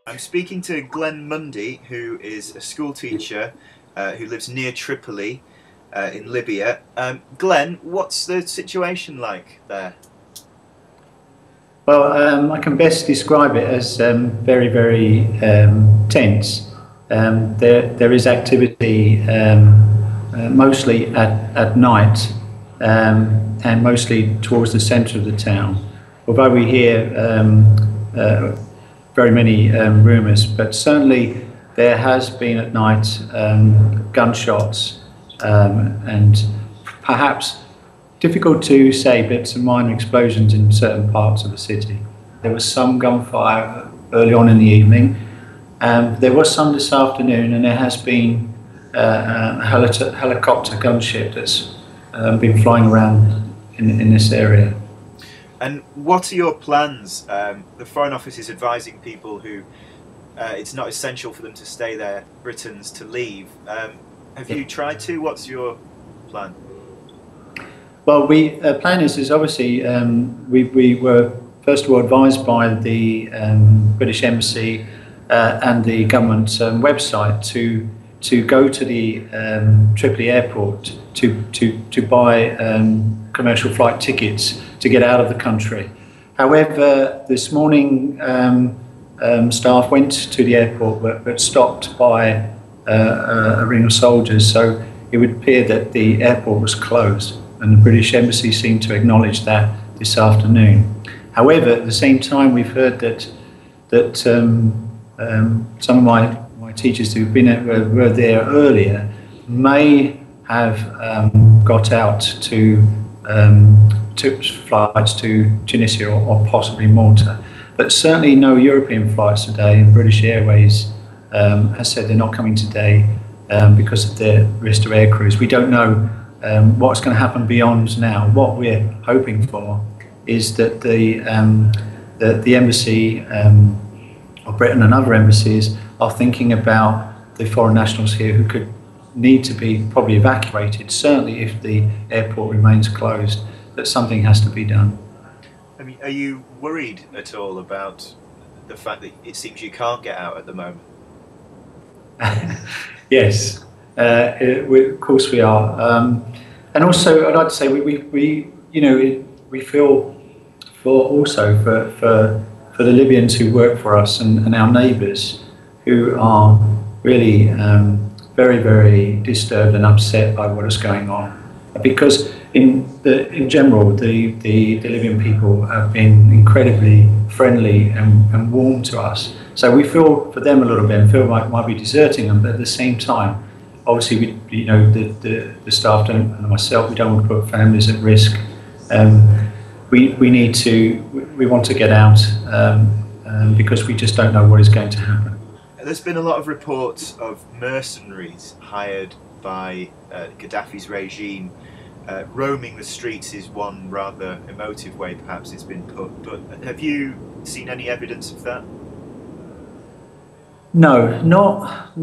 I'm speaking to Glen Mundy, who is a school teacher who lives near Tripoli in Libya. Glen, what's the situation like there? Well, I can best describe it as very, very tense. There is activity mostly at night and mostly towards the centre of the town. Although we hear very many rumours, but certainly there has been at night gunshots and perhaps difficult to say, but some minor explosions in certain parts of the city. There was some gunfire early on in the evening. There was some this afternoon, and there has been a helicopter gunship that's been flying around in this area. And what are your plans? The Foreign Office is advising people who it's not essential for them to stay there, Britons to leave. Have you tried to? What's your plan? Well, plan is obviously we were first of all advised by the British Embassy and the government website to go to the Tripoli airport to buy commercial flight tickets to get out of the country. However, this morning staff went to the airport but stopped by a ring of soldiers, so it would appear that the airport was closed, and the British Embassy seemed to acknowledge that this afternoon. However, at the same time, we've heard that some of my teachers who've been were there earlier may have got out took flights to Tunisia or possibly Malta, but certainly no European flights today. And British Airways has said they're not coming today because of the risk to air crews. We don't know what's going to happen beyond now. What we're hoping for is that the embassy of Britain and other embassies are thinking about the foreign nationals here who could need to be probably evacuated, certainly if the airport remains closed, that something has to be done. I mean, are you worried at all about the fact that it seems you can't get out at the moment? Yes, of course we are, and also I'd like to say we feel for the Libyans who work for us and our neighbours who are really very, very disturbed and upset by what is going on, because in general the Libyan people have been incredibly friendly and warm to us. So we feel for them a little bit and feel like might be deserting them, but at the same time, obviously the staff don't, and myself, we don't want to put families at risk. We want to get out because we just don't know what is going to happen. There's been a lot of reports of mercenaries hired by Gaddafi's regime. Roaming the streets is one rather emotive way perhaps it's been put, but have you seen any evidence of that? No, not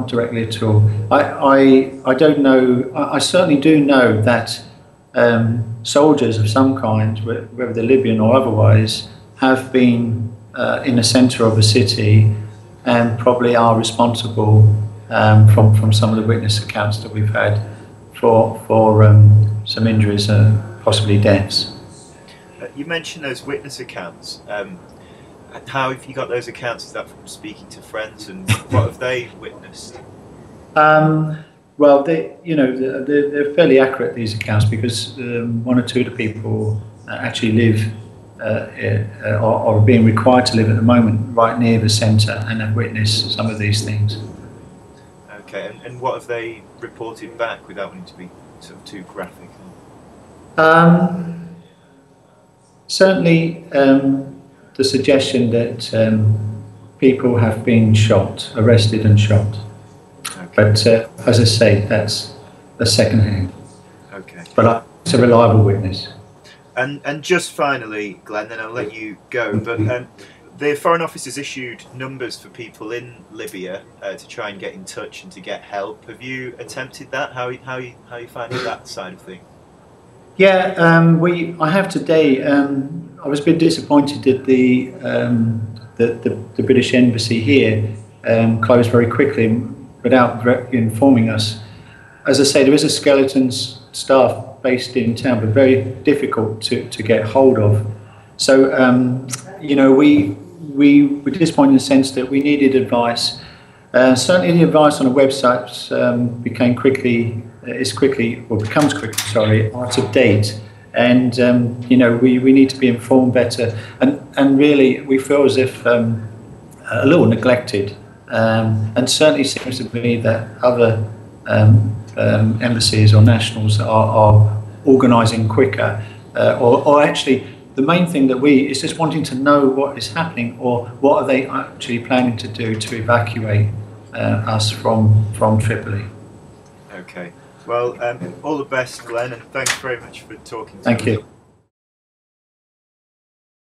directly at all. I don't know. I certainly do know that soldiers of some kind, whether they're Libyan or otherwise, have been in the centre of the city and probably are responsible from some of the witness accounts that we've had for some injuries and possibly deaths. You mentioned those witness accounts. How have you got those accounts? Is that from speaking to friends, and what have they witnessed? Well, they're fairly accurate, these accounts, because one or two of the people actually live or are being required to live at the moment right near the centre and have witnessed some of these things. Okay, and what have they reported back without wanting to be sort of too graphic? Certainly the suggestion that people have been shot, arrested and shot. Okay. But as I say, that's a second hand. Okay. But it's a reliable witness. And just finally, Glen, then I'll let you go, but the Foreign Office has issued numbers for people in Libya to try and get in touch and to get help. Have you attempted that? How you finding that side of things? Yeah, I have today. I was a bit disappointed that the the British embassy here closed very quickly without informing us. As I say, there is a skeleton staff based in town, but very difficult to get hold of. So, you know, we were disappointed in the sense that we needed advice. Certainly the advice on the websites becomes quickly, out of date. And, you know, we need to be informed better. And really, we feel as if a little neglected. And certainly seems to be that other embassies or nationals are organising quicker. Or actually, the main thing that is just wanting to know what is happening, or what are they actually planning to do to evacuate us from Tripoli. Okay. Well, all the best, Glenn, and thanks very much for talking to us. Thank you.